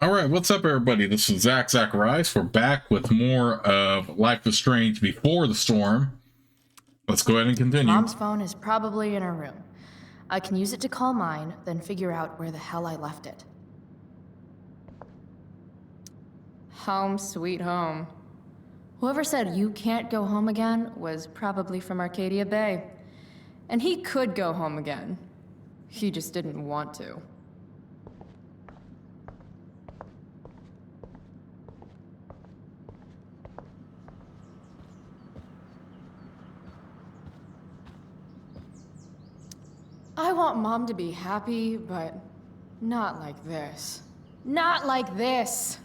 All right, what's up, everybody? This is Zach Zacharias. We're back with more of Life is Strange Before the Storm. Let's go ahead and continue. Mom's phone is probably in her room. I can use it to call mine, then figure out where the hell I left it. Home sweet home. Whoever said you can't go home again was probably from Arcadia Bay. And he could go home again. He just didn't want to. I want Mom to be happy, but not like this. Not like this!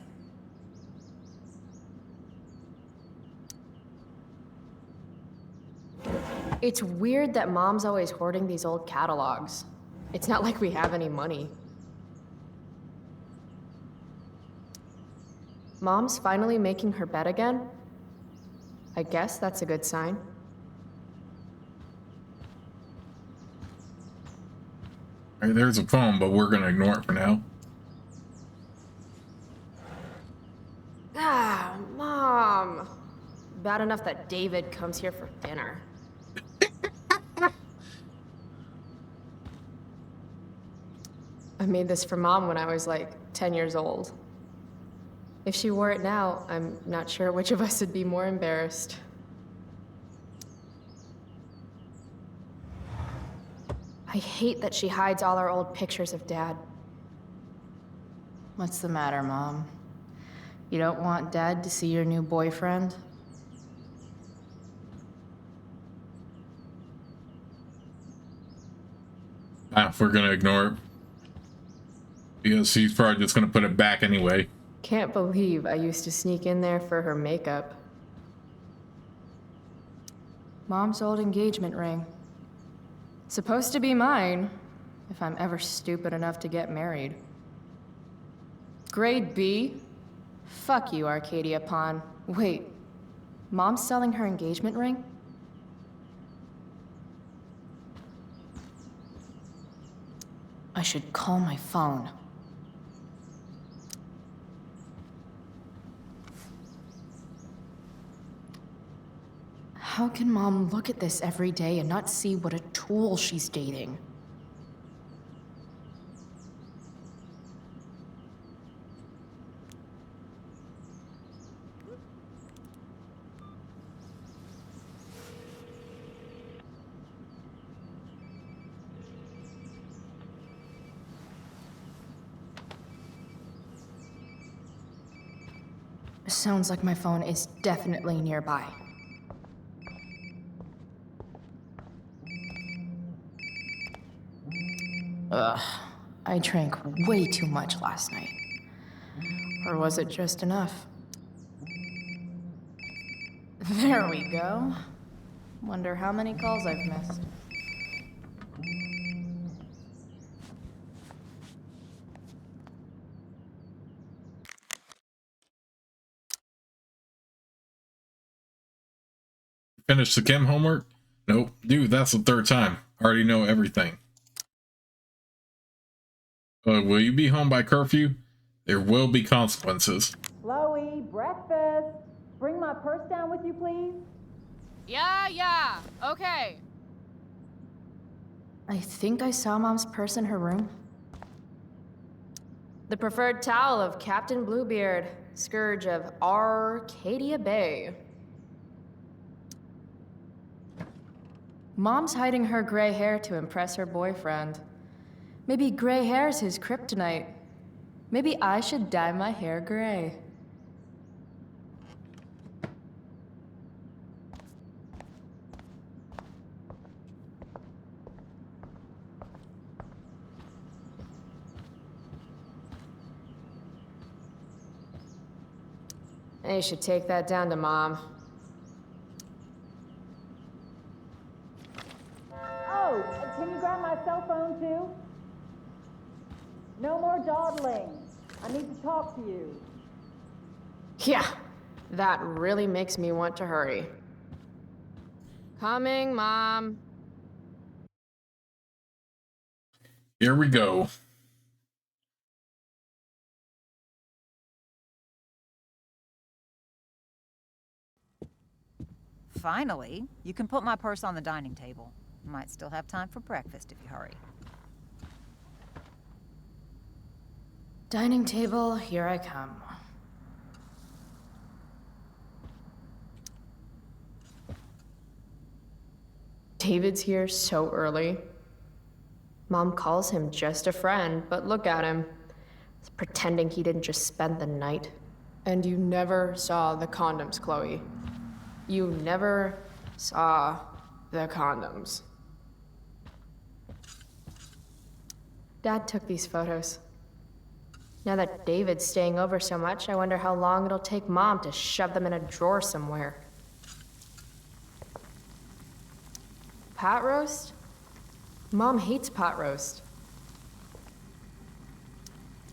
It's weird that Mom's always hoarding these old catalogs. It's not like we have any money. Mom's finally making her bed again? I guess that's a good sign. All right, there's a phone, but we're going to ignore it for now. Ah, Mom. Bad enough that David comes here for dinner. I made this for Mom when I was like 10 years old. If she wore it now, I'm not sure which of us would be more embarrassed. I hate that she hides all our old pictures of Dad. What's the matter, Mom? You don't want Dad to see your new boyfriend? We're going to ignore it. Because he's probably just going to put it back anyway. Can't believe I used to sneak in there for her makeup. Mom's old engagement ring. Supposed to be mine, if I'm ever stupid enough to get married. Grade B? Fuck you, Arcadia Pawn. Wait, Mom's selling her engagement ring? I should call my phone. How can Mom look at this every day and not see what a tool she's dating? Sounds like my phone is definitely nearby. Ugh, I drank way too much last night. Or was it just enough? There we go. Wonder how many calls I've missed. Finish the chem homework? Nope. Dude, that's the third time. I already know everything. Will you be home by curfew? There will be consequences. Chloe, breakfast. Bring my purse down with you, please. Yeah, okay. I think I saw Mom's purse in her room. The preferred towel of Captain Bluebeard, scourge of Arcadia Bay. Mom's hiding her gray hair to impress her boyfriend. Maybe gray hair's his kryptonite. Maybe I should dye my hair gray. You should take that down to Mom. Oh, can you grab my cell phone too? No more dawdling. I need to talk to you. Yeah, that really makes me want to hurry. Coming, Mom. Here we go. Finally, you can put my purse on the dining table. Might still have time for breakfast if you hurry. Dining table, here I come. David's here so early. Mom calls him just a friend, but look at him. He's pretending he didn't just spend the night. And you never saw the condoms, Chloe. You never saw the condoms. Dad took these photos. Now that David's staying over so much, I wonder how long it'll take Mom to shove them in a drawer somewhere. Pot roast? Mom hates pot roast.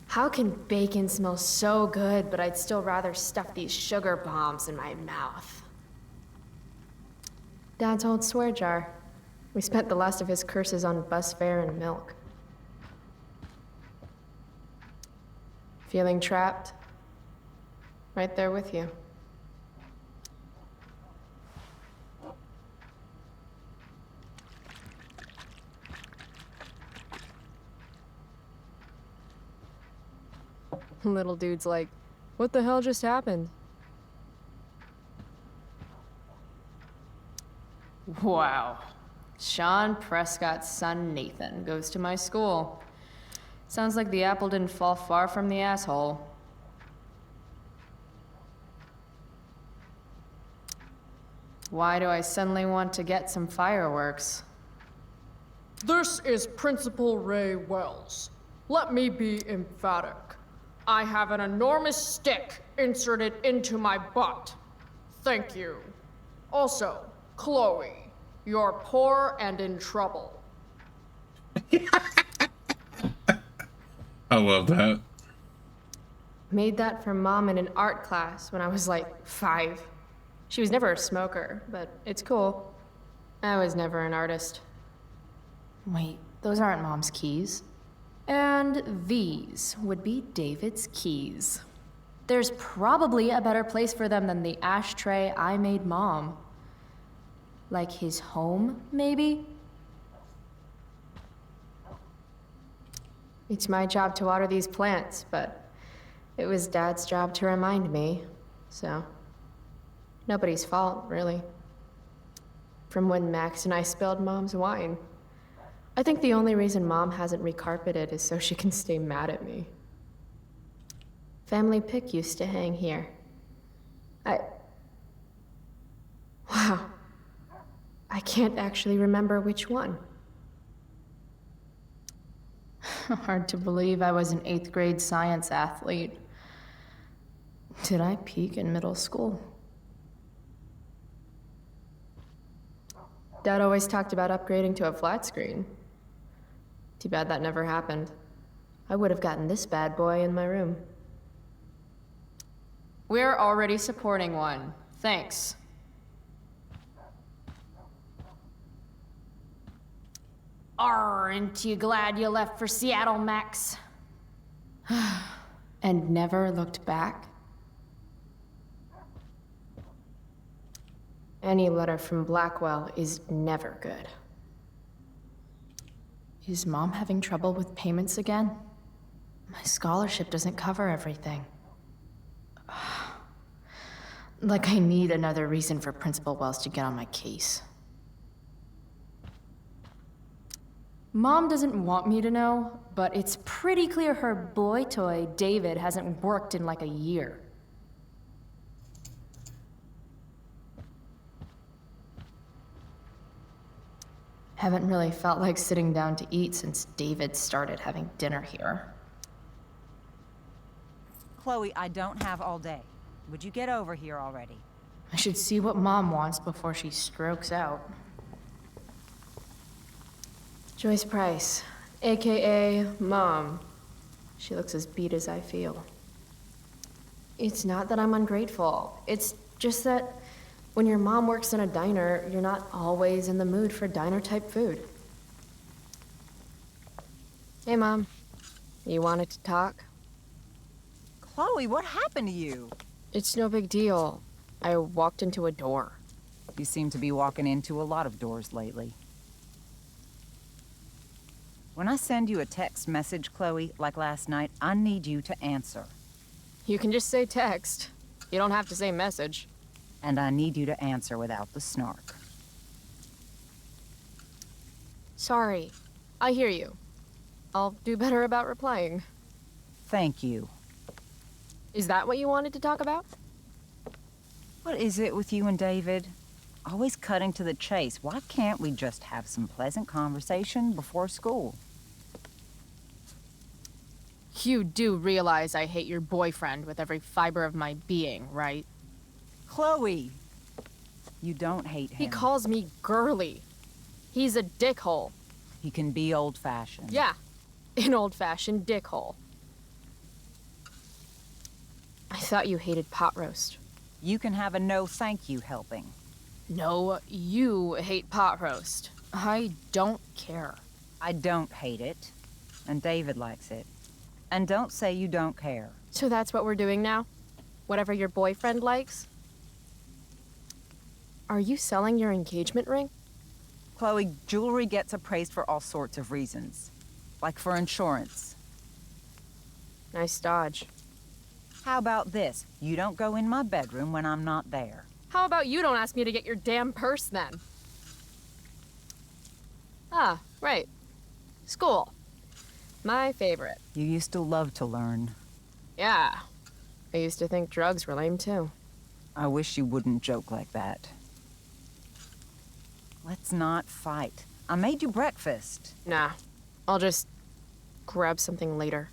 How can bacon smell so good, but I'd still rather stuff these sugar bombs in my mouth? Dad's old swear jar. We spent the last of his curses on bus fare and milk. Feeling trapped? Right there with you. Little dude's like, what the hell just happened? Wow. Sean Prescott's son Nathan goes to my school. Sounds like the apple didn't fall far from the asshole. Why do I suddenly want to get some fireworks? This is Principal Ray Wells. Let me be emphatic. I have an enormous stick inserted into my butt. Thank you. Also, Chloe, you're poor and in trouble. I love that. Made that for Mom in an art class when I was like 5. She was never a smoker, but it's cool. I was never an artist. Wait, those aren't Mom's keys. And these would be David's keys. There's probably a better place for them than the ashtray I made Mom. Like his home, maybe? It's my job to water these plants, but it was Dad's job to remind me, so nobody's fault, really. From when Max and I spilled Mom's wine. I think the only reason Mom hasn't recarpeted is so she can stay mad at me. Family pic used to hang here. Wow. I can't actually remember which one. Hard to believe I was an 8th grade science athlete. Did I peak in middle school? Dad always talked about upgrading to a flat screen. Too bad that never happened. I would have gotten this bad boy in my room. We're already supporting one. Thanks. Aren't you glad you left for Seattle, Max? And never looked back? Any letter from Blackwell is never good. Is Mom having trouble with payments again? My scholarship doesn't cover everything. Like I need another reason for Principal Wells to get on my case. Mom doesn't want me to know, but it's pretty clear her boy toy, David, hasn't worked in like a year. Haven't really felt like sitting down to eat since David started having dinner here. Chloe, I don't have all day. Would you get over here already? I should see what Mom wants before she strokes out. Joyce Price, AKA Mom. She looks as beat as I feel. It's not that I'm ungrateful. It's just that when your mom works in a diner, you're not always in the mood for diner-type food. Hey, Mom. You wanted to talk? Chloe, what happened to you? It's no big deal. I walked into a door. You seem to be walking into a lot of doors lately. When I send you a text message, Chloe, like last night, I need you to answer. You can just say text. You don't have to say message. And I need you to answer without the snark. Sorry. I hear you. I'll do better about replying. Thank you. Is that what you wanted to talk about? What is it with you and David? Always cutting to the chase. Why can't we just have some pleasant conversation before school? You do realize I hate your boyfriend with every fiber of my being, right? Chloe! You don't hate him. He calls me girly. He's a dickhole. He can be old-fashioned. Yeah, an old-fashioned dickhole. I thought you hated pot roast. You can have a no thank you helping. No, you hate pot roast. I don't care. I don't hate it. And David likes it. And don't say you don't care. So that's what we're doing now? Whatever your boyfriend likes? Are you selling your engagement ring? Chloe, jewelry gets appraised for all sorts of reasons. Like for insurance. Nice dodge. How about this? You don't go in my bedroom when I'm not there. How about you don't ask me to get your damn purse then? Ah, right. School. My favorite. You used to love to learn. Yeah. I used to think drugs were lame too. I wish you wouldn't joke like that. Let's not fight. I made you breakfast. Nah. I'll just grab something later.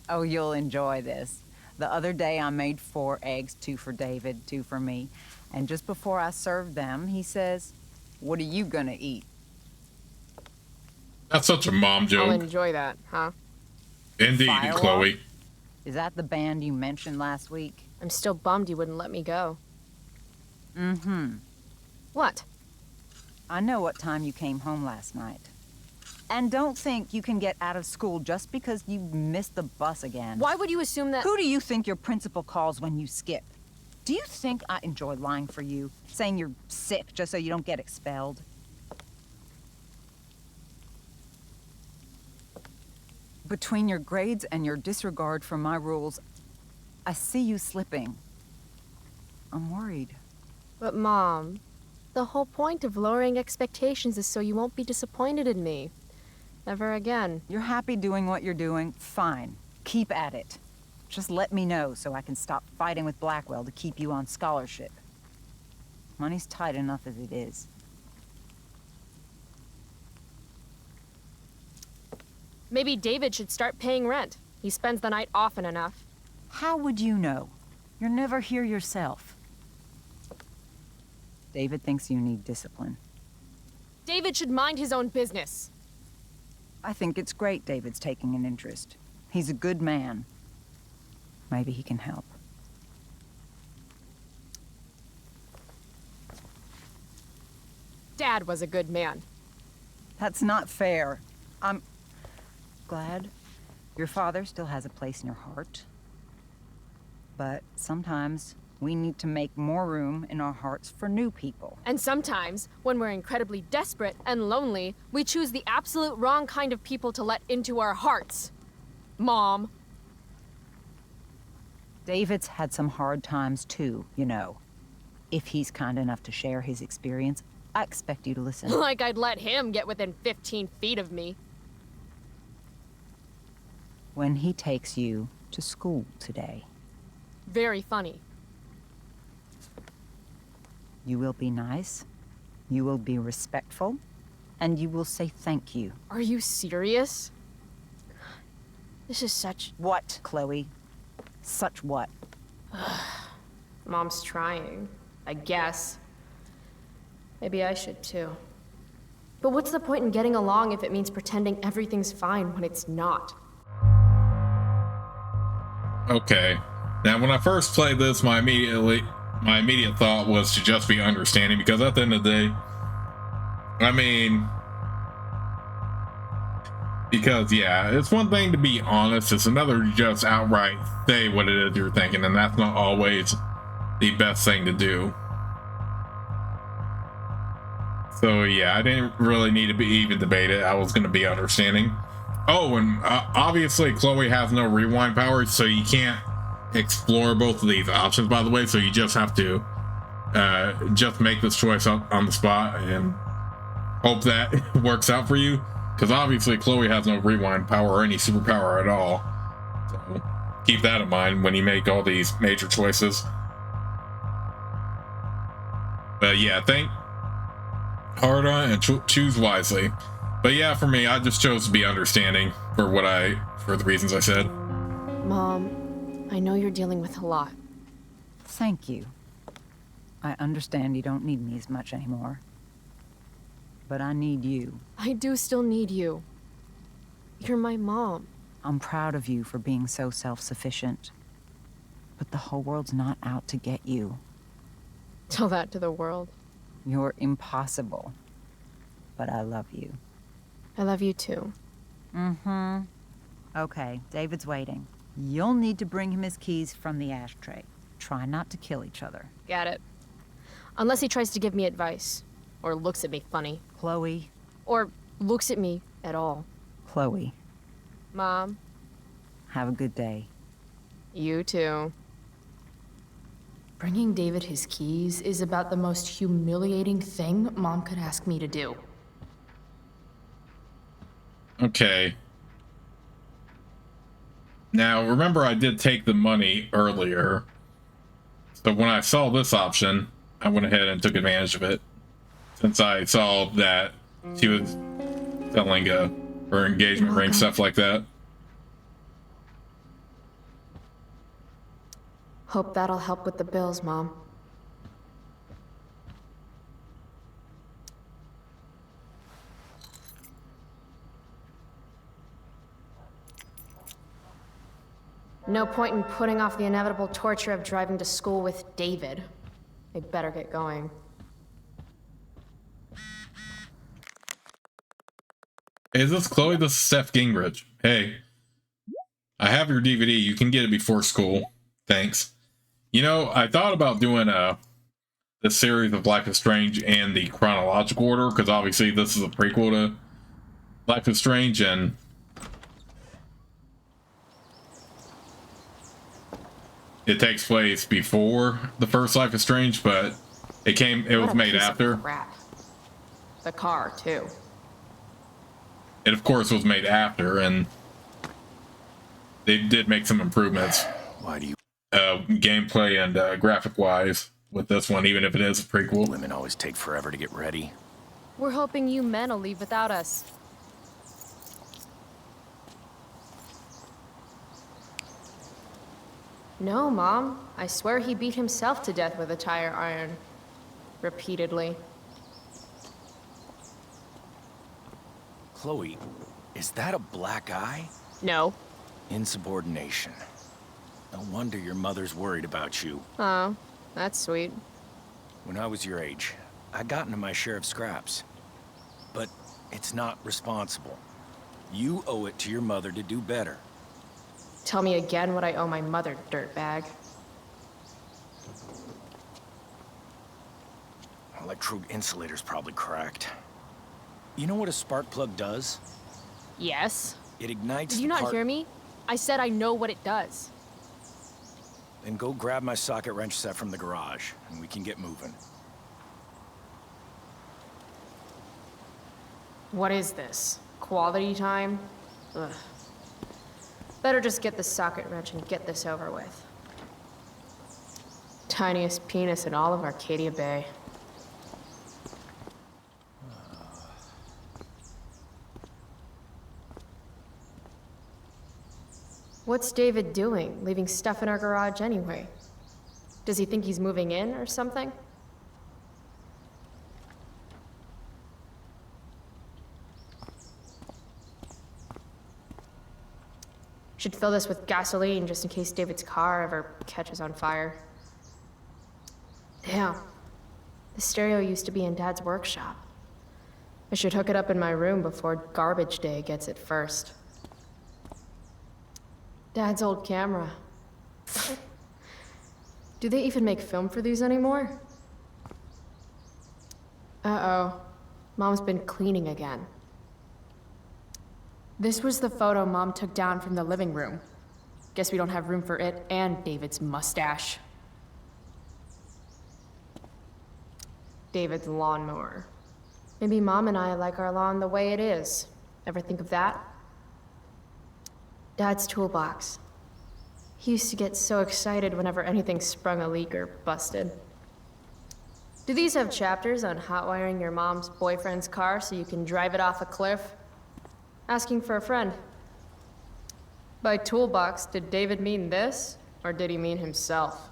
Oh, you'll enjoy this. The other day I made 4 eggs, 2 for David, 2 for me. And just before I served them, he says, "What are you gonna eat?" That's such a mom I'll joke. enjoy that, huh? Indeed, Firewall? Chloe. Is that the band you mentioned last week? I'm still bummed you wouldn't let me go. Mm-hmm. What? I know what time you came home last night. And don't think you can get out of school just because you missed the bus again. Why would you assume that? Who do you think your principal calls when you skip? Do you think I enjoy lying for you? Saying you're sick just so you don't get expelled? Between your grades and your disregard for my rules, I see you slipping. I'm worried. But Mom, the whole point of lowering expectations is so you won't be disappointed in me. Never again. You're happy doing what you're doing? Fine. Keep at it. Just let me know so I can stop fighting with Blackwell to keep you on scholarship. Money's tight enough as it is. Maybe David should start paying rent. He spends the night often enough. How would you know? You're never here yourself. David thinks you need discipline. David should mind his own business. I think it's great David's taking an interest. He's a good man. Maybe he can help. Dad was a good man. That's not fair. I'm glad your father still has a place in your heart. But sometimes we need to make more room in our hearts for new people. And sometimes, when we're incredibly desperate and lonely, we choose the absolute wrong kind of people to let into our hearts. Mom. David's had some hard times too, you know. If he's kind enough to share his experience, I expect you to listen. Like I'd let him get within 15 feet of me. When he takes you to school today, Very funny. you will be nice, you will be respectful, and you will say thank you. Are you serious? This is such... What, Chloe? Such what? Mom's trying, I guess. Maybe I should too. But what's the point in getting along if it means pretending everything's fine when it's not? Okay. Now, when I first played this, my immediate thought was to just be understanding, because at the end of the day, I mean, because yeah, it's one thing to be honest, it's another to just outright say what it is you're thinking, and that's not always the best thing to do. So yeah, I didn't really need to be even debate it. I was going to be understanding. Oh, and obviously Chloe has no rewind power, so you can't explore both of these options, by the way. So you just have to just make this choice up on the spot and hope that works out for you. Because obviously Chloe has no rewind power or any superpower at all. So keep that in mind when you make all these major choices. But yeah, think hard on and choose wisely. But yeah, for me, I just chose to be understanding for the reasons I said. Mom, I know you're dealing with a lot. Thank you. I understand you don't need me as much anymore. But I need you. I do still need you. You're my mom. I'm proud of you for being so self-sufficient. But the whole world's not out to get you. Tell that to the world. You're impossible. But I love you. I love you too. Mm-hmm. Okay, David's waiting. You'll need to bring him his keys from the ashtray. Try not to kill each other. Got it. Unless he tries to give me advice. Or looks at me funny. Chloe. Or looks at me at all. Chloe. Mom, Have a good day. you too. Bringing David his keys is about the most humiliating thing Mom could ask me to do. Okay. Now, remember I did take the money earlier. So when I saw this option, I went ahead and took advantage of it. Since I saw that she was selling her engagement ring, stuff like that. Hope that'll help with the bills, Mom. No point in putting off the inevitable torture of driving to school with David. I better get going. Is this Chloe? This is Steph Gingrich. Hey, I have your DVD. You can get it before school. Thanks. You know, I thought about doing the series of Life is Strange in the chronological order, because obviously this is a prequel to Life is Strange, and it takes place before the first Life is Strange, but it was made after. Crap. The car, too. It of course was made after, and they did make some improvements. Why do you Gameplay and graphic wise with this one, even if it is a prequel. women always take forever to get ready? We're hoping you men will leave without us. No, Mom. I swear he beat himself to death with a tire iron. Repeatedly. Chloe, is that a black eye? No. Insubordination. No wonder your mother's worried about you. Oh, that's sweet. When I was your age, I got into my share of scraps. But it's not responsible. You owe it to your mother to do better. Tell me again what I owe my mother, dirtbag. Electrode insulator's probably cracked. You know what a spark plug does? Yes? It ignites Did you the not part- hear me? I said I know what it does. Then go grab my socket wrench set from the garage, and we can get moving. What is this? Quality time? Ugh. Better just get the socket wrench and get this over with. Tiniest penis in all of Arcadia Bay. What's David doing, leaving stuff in our garage anyway? Does he think he's moving in or something? Should fill this with gasoline just in case David's car ever catches on fire. Damn. The stereo used to be in Dad's workshop. I should hook it up in my room before garbage day gets it first. Dad's old camera. Do they even make film for these anymore? Uh-oh. Mom's been cleaning again. This was the photo Mom took down from the living room. Guess we don't have room for it and David's mustache. David's lawnmower. Maybe Mom and I like our lawn the way it is. Ever think of that? Dad's toolbox. He used to get so excited whenever anything sprung a leak or busted. Do these have chapters on hotwiring your mom's boyfriend's car so you can drive it off a cliff? Asking for a friend. By toolbox, did David mean this, or did he mean himself?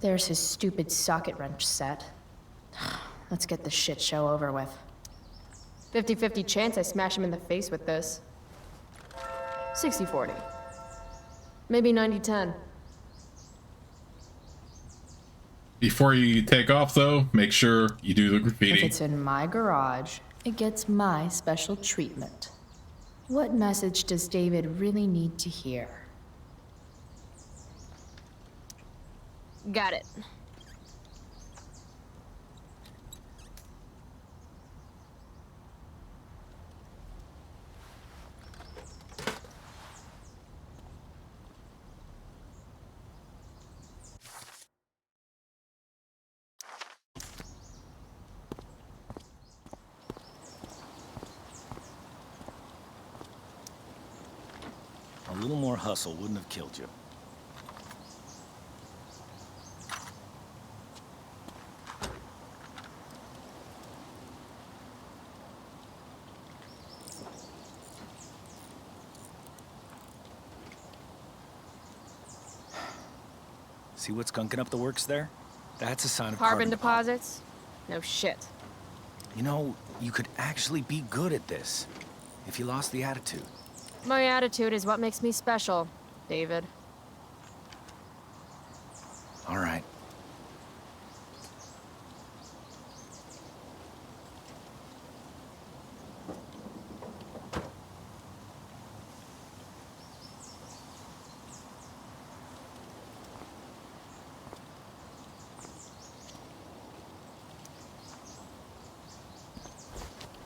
There's his stupid socket wrench set. Let's get the shit show over with. 50-50 chance I smash him in the face with this. 60-40. Maybe 90-10. Before you take off, though, make sure you do the If graffiti. it's in my garage, it gets my special treatment. What message does David really need to hear? Got it. A little more hustle wouldn't have killed you. See what's gunking up the works there? That's a sign of Carbon carbon deposits? No shit. You know, you could actually be good at this if you lost the attitude. My attitude is what makes me special, David. All right.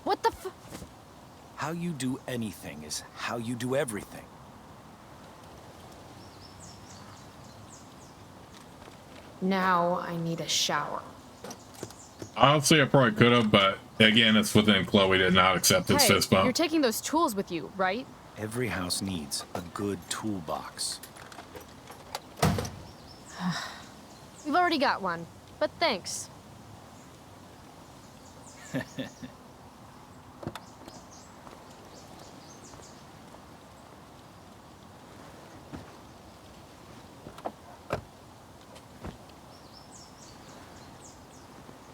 What the f- How you do anything is how you do everything. Now I need a shower. Honestly, I probably could have, but again, it's within Chloe to not accept this fist you're bump. taking those tools with you, right? Every house needs a good toolbox. We've already got one, but thanks.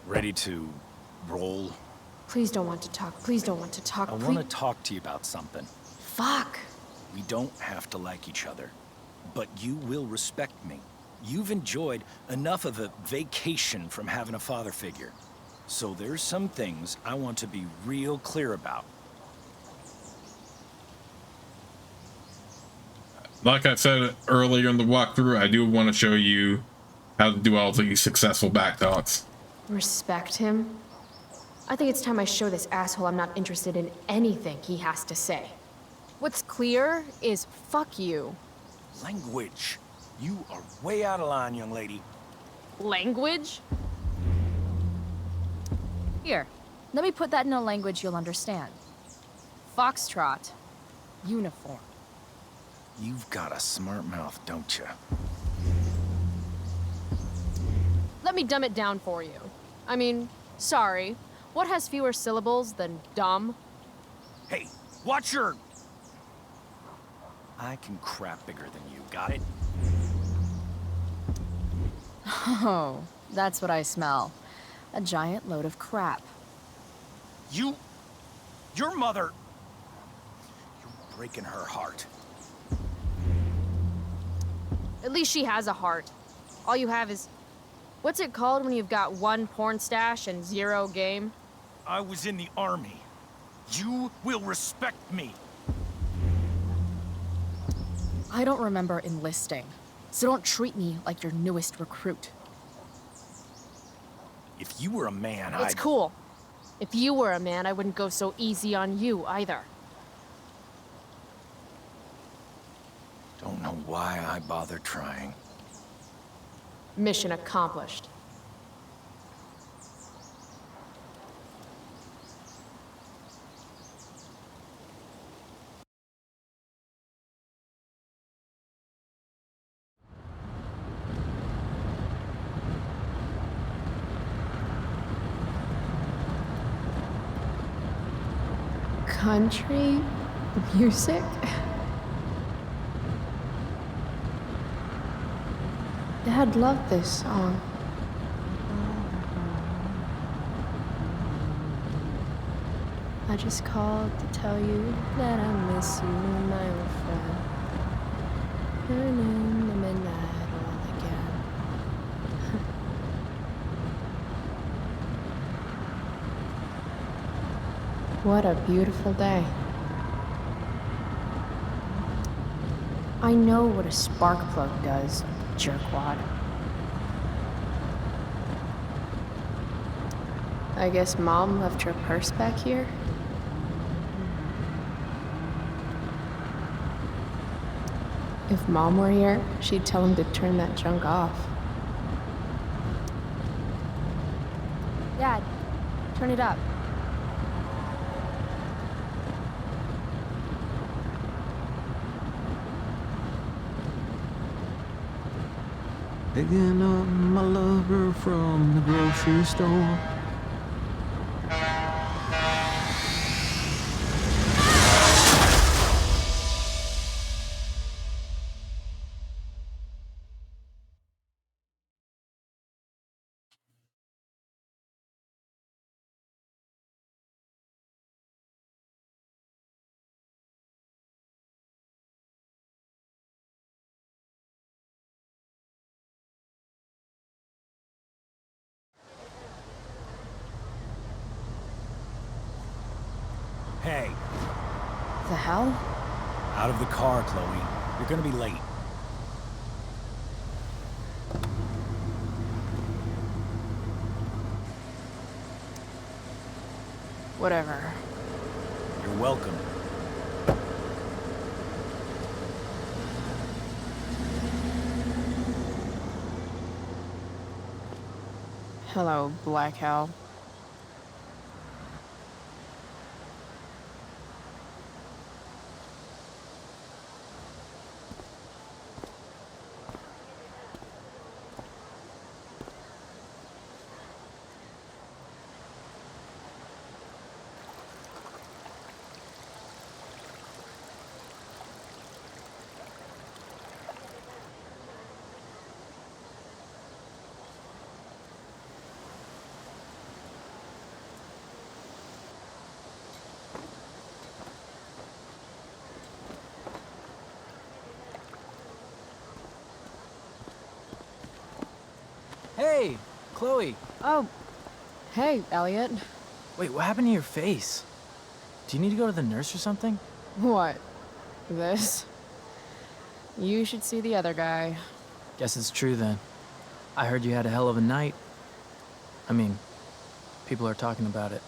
Ready to roll? Please don't want to talk. Please don't want to talk. I Please. want to talk to you about something. Fuck. We don't have to like each other, but you will respect me. You've enjoyed enough of a vacation from having a father figure. So there's some things I want to be real clear about. Like I said earlier in the walkthrough, I do want to show you how to do all these successful back talks. Respect him? I think it's time I show this asshole I'm not interested in anything he has to say. What's clear is fuck you. Language. You are way out of line, young lady. Language? Here, let me put that in a language you'll understand. Foxtrot. Uniform. You've got a smart mouth, don't you? Let me dumb it down for you. I mean, sorry. What has fewer syllables than dumb? Hey, watch your... I can crap bigger than you, got it? Oh, that's what I smell. A giant load of crap. Your mother... You're breaking her heart. At least she has a heart. All you have is... What's it called when you've got one porn stash and zero game? I was in the army. You will respect me. I don't remember enlisting, so don't treat me like your newest recruit. If you were a man, It's cool. If you were a man, I wouldn't go so easy on you either. Don't know why I bothered trying. Mission accomplished. Country music? Dad loved this song. I just called to tell you that I miss you, my old friend. Burning the midnight oil again. What a beautiful day. I know what a spark plug does, jerkwad. I guess Mom left her purse back here? If Mom were here, she'd tell him to turn that junk off. Dad, turn it up. Picking up my lover from the grocery store. Hey, The hell? out of the car, Chloe. You're gonna be late. Whatever. You're welcome. Hello, Black Hell. Hey, Chloe. Oh, hey, Elliot. Wait, what happened to your face? Do you need to go to the nurse or something? What? This? You should see the other guy. Guess it's true then. I heard you had a hell of a night. I mean, people are talking about it.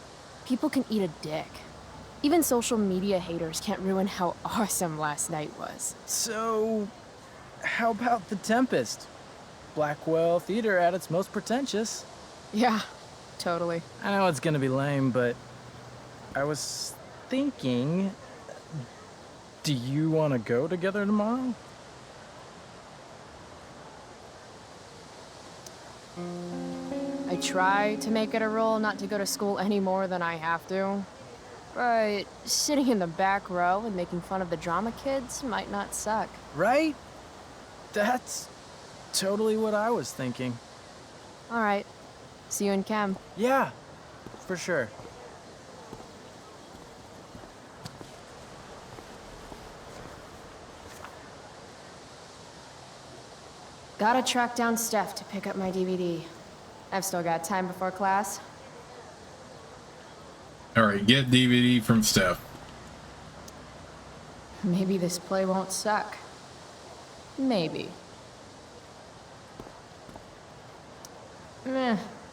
People can eat a dick. Even social media haters can't ruin how awesome last night was. So, how about The Tempest? Blackwell Theater at its most pretentious. Yeah, totally. I know it's gonna be lame, but I was thinking, do you want to go together tomorrow? I try to make it a rule not to go to school any more than I have to. But sitting in the back row and making fun of the drama kids might not suck. Right? That's totally what I was thinking. All right. See you in chem. Yeah, for sure. Gotta track down Steph to pick up my DVD. I've still got time before class. All right, get DVD from Steph. Maybe this play won't suck. Maybe.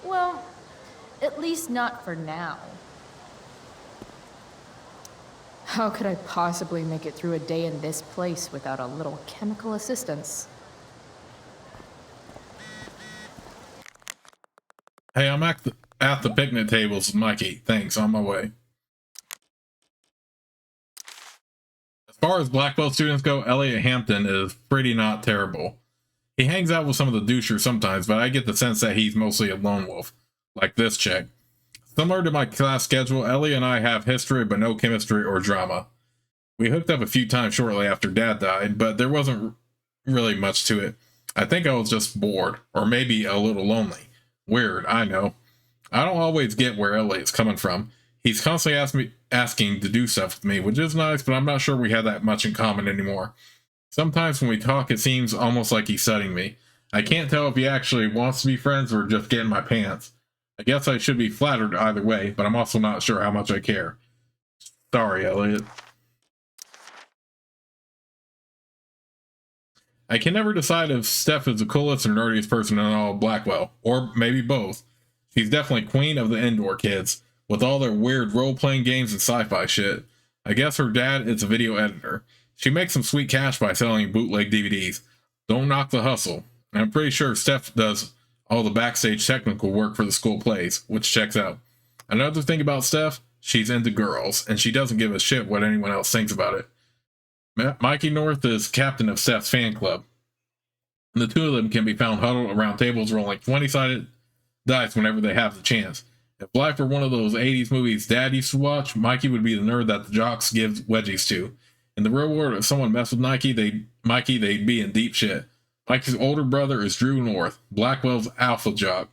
Well, at least not for now. How could I possibly make it through a day in this place without a little chemical assistance? Hey, I'm at the picnic tables with Mikey. Thanks, on my way. As far as Blackwell students go, Elliot Hampton is pretty not terrible. He hangs out with some of the douchers sometimes, but I get the sense that he's mostly a lone wolf, like this chick. Similar to my class schedule, Ellie and I have history but no chemistry or drama. We hooked up a few times shortly after Dad died, but there wasn't really much to it. I think I was just bored, or maybe a little lonely. Weird, I know. I don't always get where Elliot's coming from. He's constantly asking to do stuff with me, which is nice, but I'm not sure we have that much in common anymore. Sometimes when we talk, it seems almost like he's studying me. I can't tell if he actually wants to be friends or just get in my pants. I guess I should be flattered either way, but I'm also not sure how much I care. Sorry, Elliot. I can never decide if Steph is the coolest or nerdiest person in all of Blackwell, or maybe both. She's definitely queen of the indoor kids, with all their weird role-playing games and sci-fi shit. I guess her dad is a video editor. She makes some sweet cash by selling bootleg DVDs. Don't knock the hustle. And I'm pretty sure Steph does all the backstage technical work for the school plays, which checks out. Another thing about Steph, she's into girls, and she doesn't give a shit what anyone else thinks about it. Mikey North is captain of Steph's fan club. The two of them can be found huddled around tables rolling 20-sided dice whenever they have the chance. If life were one of those 80s movies Dad used to watch, Mikey would be the nerd that the jocks give wedgies to. In the real world, if someone messed with Mikey, they'd be in deep shit. Mikey's older brother is Drew North, Blackwell's alpha jock.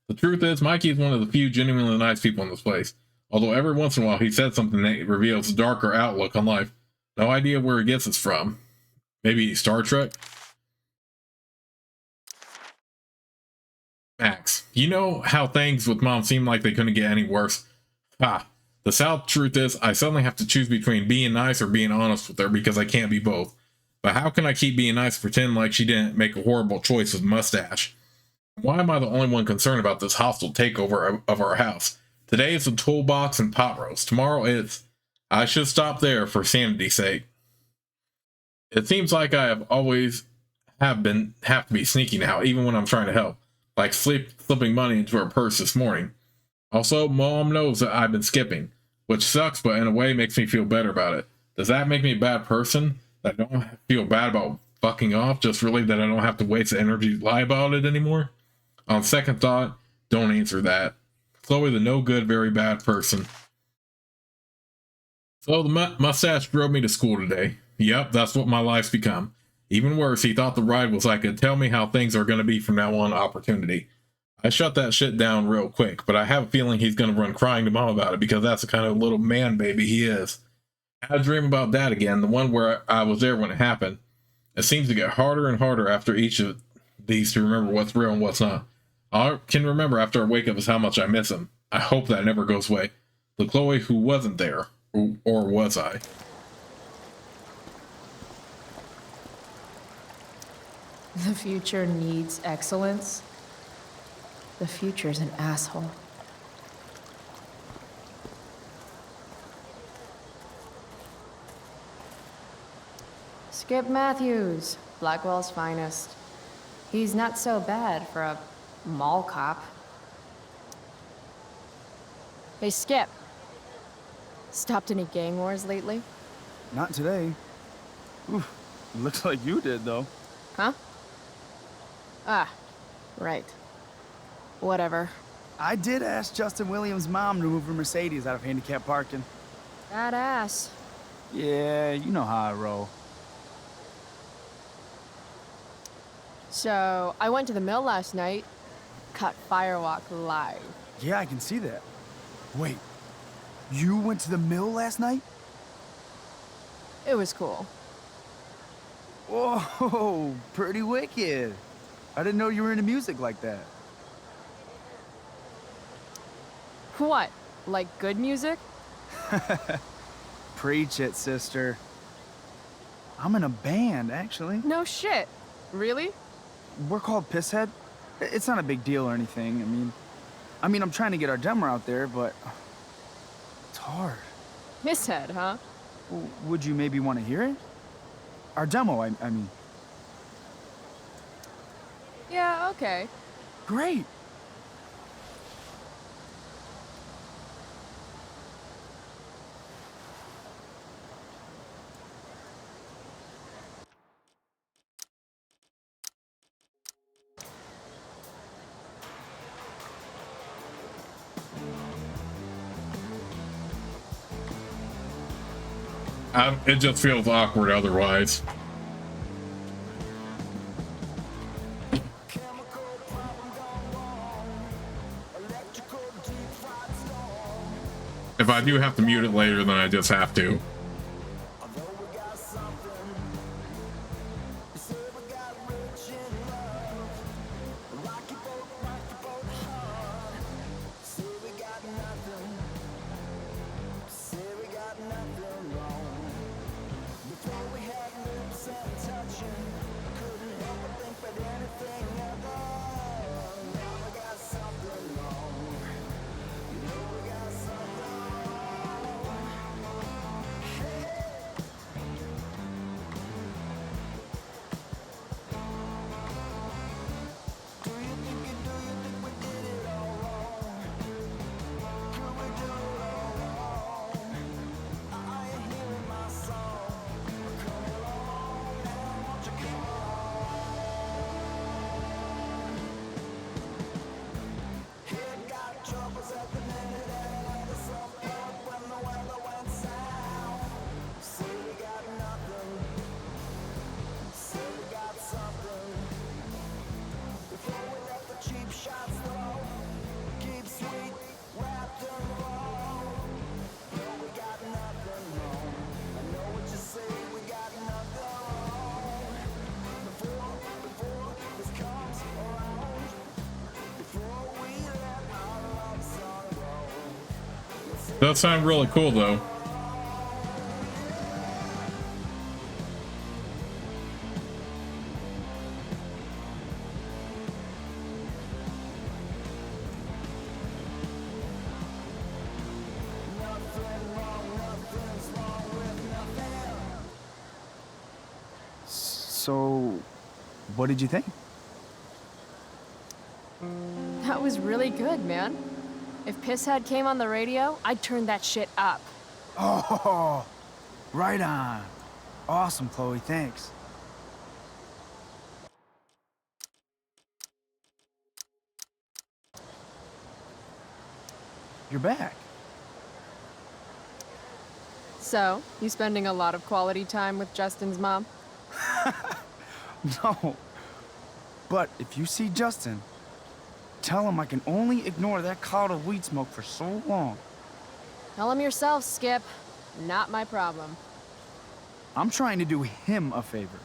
The truth is, Mikey is one of the few genuinely nice people in this place. Although every once in a while he said something that reveals a darker outlook on life. No idea where he gets this from. Maybe Star Trek? Max, you know how things with Mom seemed like they couldn't get any worse? Ha! The sad truth is, I suddenly have to choose between being nice or being honest with her because I can't be both. But how can I keep being nice and pretend like she didn't make a horrible choice with Mustache? Why am I the only one concerned about this hostile takeover of our house? Today is the toolbox and pot roast. Tomorrow it's... I should stop there for sanity's sake. It seems like I have always have to be sneaky now, even when I'm trying to help. Like slipping money into her purse this morning. Also, Mom knows that I've been skipping, which sucks, but in a way makes me feel better about it. Does that make me a bad person? That I don't feel bad about fucking off, just really that I don't have to waste the energy to lie about it anymore? On second thought, don't answer that. Chloe, the no good, very bad person. So the mustache drove me to school today. Yep, that's what my life's become. Even worse, he thought the ride was like a tell me how things are going to be from now on opportunity. I shut that shit down real quick, but I have a feeling he's going to run crying to Mom about it because that's the kind of little man baby he is. I had a dream about that again, the one where I was there when it happened. It seems to get harder and harder after each of these to remember what's real and what's not. All I can remember after I wake up is how much I miss him. I hope that never goes away. The Chloe who wasn't there, or was I? The future needs excellence. The future's an asshole. Skip Matthews, Blackwell's finest. He's not so bad for a mall cop. Hey, Skip. Stopped any gang wars lately? Not today. Oof, looks like you did, though. Huh? Ah, right. Whatever. I did ask Justin Williams' mom to move her Mercedes out of handicap parking. Badass. Yeah, you know how I roll. So, I went to the mill last night. Caught Firewalk live. Yeah, I can see that. Wait, you went to the mill last night? It was cool. Whoa, pretty wicked. I didn't know you were into music like that. What? Like good music? Preach it, sister. I'm in a band, actually. No shit. Really? We're called Pisshead. It's not a big deal or anything. I'm trying to get our demo out there, but it's hard. Misshead, huh? Would you maybe want to hear it? Our demo, I mean. Yeah, okay. Great. It just feels awkward otherwise. If I do have to mute it later, then I just have to. Does sound really cool though. So, what did you think? That was really good, man. If Pisshead came on the radio, I'd turn that shit up. Oh, right on. Awesome, Chloe, thanks. You're back. So, you spending a lot of quality time with Justin's mom? No. But if you see Justin, tell him I can only ignore that cloud of weed smoke for so long. Tell him yourself, Skip. Not my problem. I'm trying to do him a favor.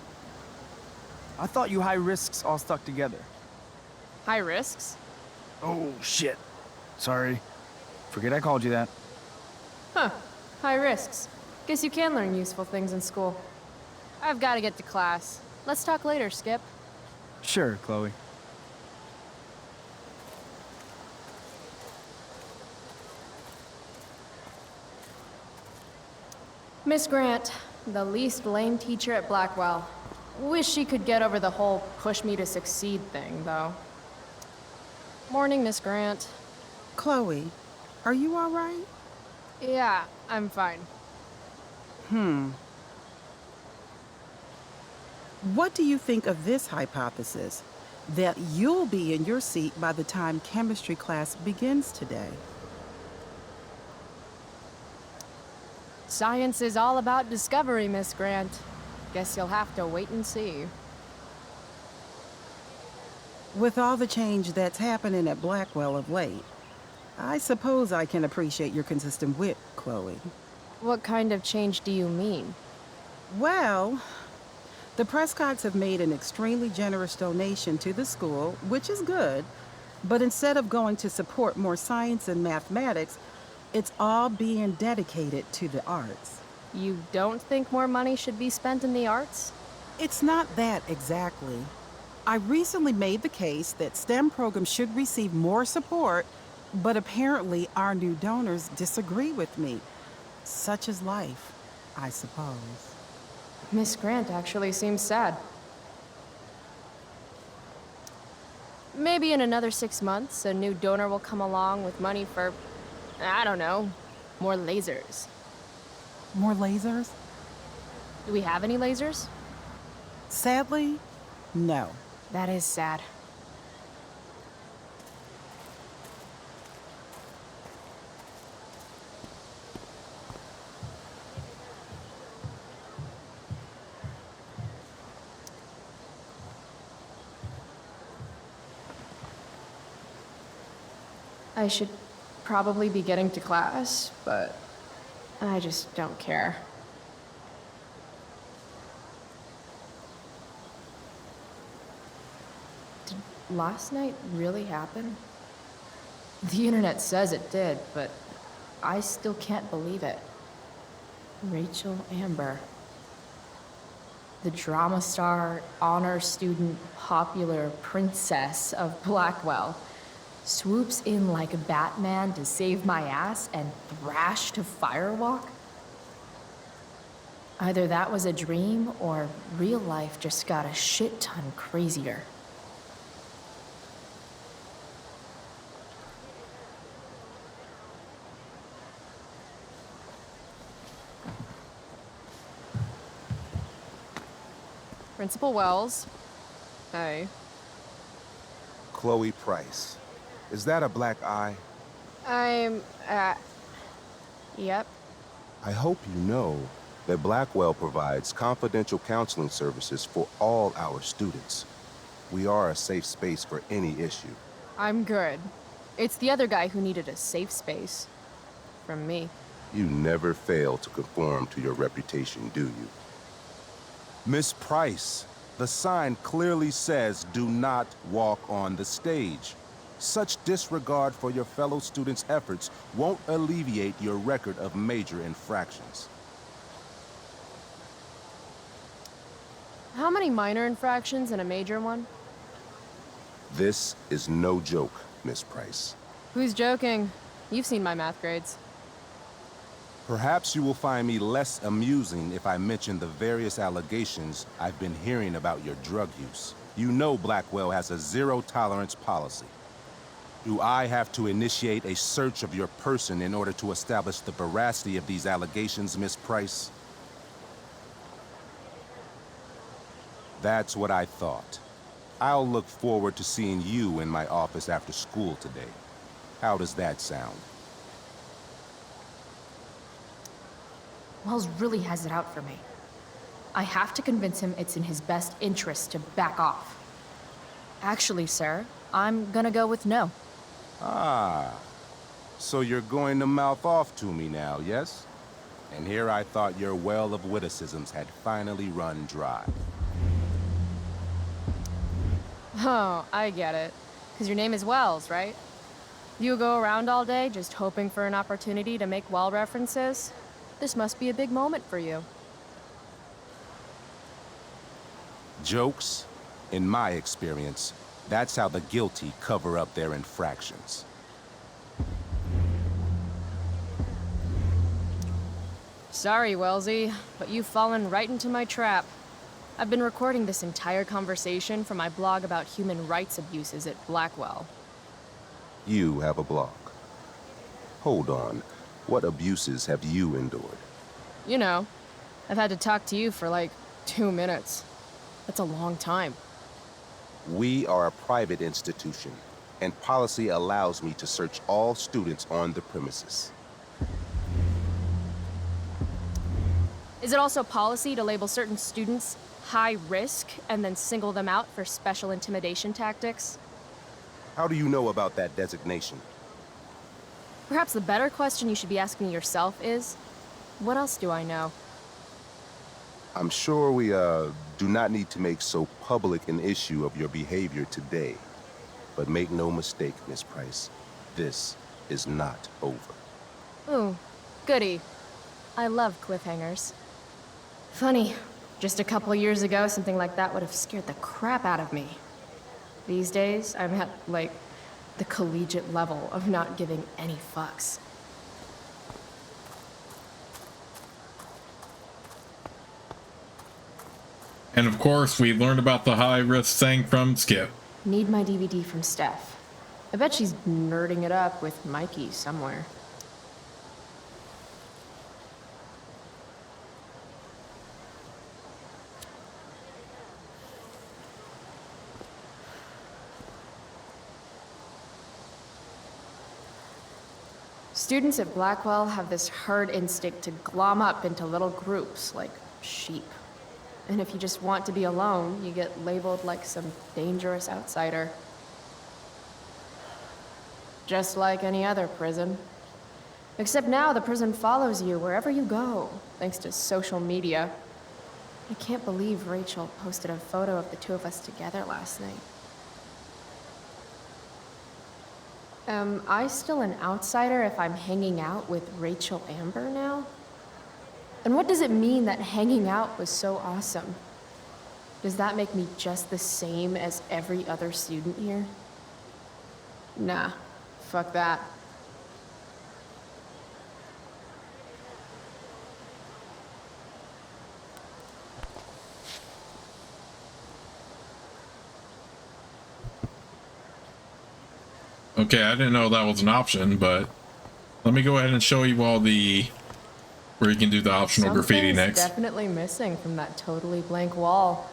I thought you high risks all stuck together. High risks? Oh, shit. Sorry. Forget I called you that. Huh. High risks. Guess you can learn useful things in school. I've got to get to class. Let's talk later, Skip. Sure, Chloe. Miss Grant, the least lame teacher at Blackwell. Wish she could get over the whole push me to succeed thing, though. Morning, Miss Grant. Chloe, are you all right? Yeah, I'm fine. What do you think of this hypothesis? That you'll be in your seat by the time chemistry class begins today. Science is all about discovery, Miss Grant. Guess you'll have to wait and see. With all the change that's happening at Blackwell of late, I suppose I can appreciate your consistent wit, Chloe. What kind of change do you mean? Well, the Prescotts have made an extremely generous donation to the school, which is good, but instead of going to support more science and mathematics, it's all being dedicated to the arts. You don't think more money should be spent in the arts? It's not that exactly. I recently made the case that STEM programs should receive more support, but apparently our new donors disagree with me. Such is life, I suppose. Miss Grant actually seems sad. Maybe in another 6 months, a new donor will come along with money for, I don't know, more lasers. More lasers? Do we have any lasers? Sadly, no. That is sad. I should probably be getting to class, but I just don't care. Did last night really happen? The internet says it did, but I still can't believe it. Rachel Amber. The drama star, honor student, popular princess of Blackwell swoops in like a Batman to save my ass and thrash to Firewalk? Either that was a dream or real life just got a shit ton crazier. Principal Wells. Hey. Chloe Price. Is that a black eye? Yep. I hope you know that Blackwell provides confidential counseling services for all our students. We are a safe space for any issue. I'm good. It's the other guy who needed a safe space. From me. You never fail to conform to your reputation, do you? Miss Price, the sign clearly says do not walk on the stage. Such disregard for your fellow students' efforts won't alleviate your record of major infractions. How many minor infractions and a major one? This is no joke, Miss Price. Who's joking? You've seen my math grades. Perhaps you will find me less amusing if I mention the various allegations I've been hearing about your drug use. You know Blackwell has a zero-tolerance policy. Do I have to initiate a search of your person in order to establish the veracity of these allegations, Miss Price? That's what I thought. I'll look forward to seeing you in my office after school today. How does that sound? Wells really has it out for me. I have to convince him it's in his best interest to back off. Actually, sir, I'm gonna go with no. Ah, so you're going to mouth off to me now, yes? And here I thought your well of witticisms had finally run dry. Oh, I get it. 'Cause your name is Wells, right? You go around all day just hoping for an opportunity to make well references? This must be a big moment for you. Jokes? In my experience, that's how the guilty cover up their infractions. Sorry, Wellesley, but you've fallen right into my trap. I've been recording this entire conversation for my blog about human rights abuses at Blackwell. You have a blog. Hold on. What abuses have you endured? You know, I've had to talk to you for like 2 minutes. That's a long time. We are a private institution, and policy allows me to search all students on the premises. Is it also policy to label certain students high risk and then single them out for special intimidation tactics? How do you know about that designation? Perhaps the better question you should be asking yourself is, what else do I know? I'm sure we, do not need to make so public an issue of your behavior today. But make no mistake, Miss Price, this is not over. Ooh, goody. I love cliffhangers. Funny, just a couple years ago, something like that would have scared the crap out of me. These days, I'm at, like, the collegiate level of not giving any fucks. And of course, we learned about the high-risk thing from Skip. Need my DVD from Steph. I bet she's nerding it up with Mikey somewhere. Students at Blackwell have this herd instinct to glom up into little groups like sheep. And if you just want to be alone, you get labeled like some dangerous outsider. Just like any other prison. Except now the prison follows you wherever you go, thanks to social media. I can't believe Rachel posted a photo of the two of us together last night. Am I still an outsider if I'm hanging out with Rachel Amber now? And what does it mean that hanging out was so awesome? Does that make me just the same as every other student here? Nah, fuck that. Okay, I didn't know that was an option, but let me go ahead and show you all the where you can do the optional graffiti Something's next. definitely missing from that totally blank wall.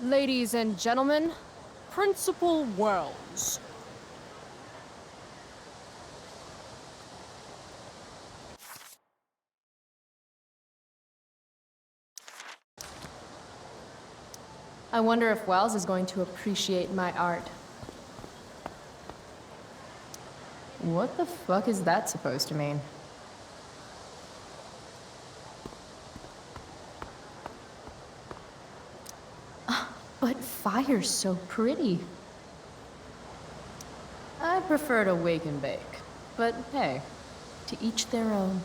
Ladies and gentlemen, Principal Wells. I wonder if Wells is going to appreciate my art. What the fuck is that supposed to mean? But fire's so pretty. I prefer to wake and bake, but hey, to each their own.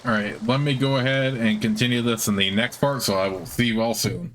All right, let me go ahead and continue this in the next part, so I will see you all soon.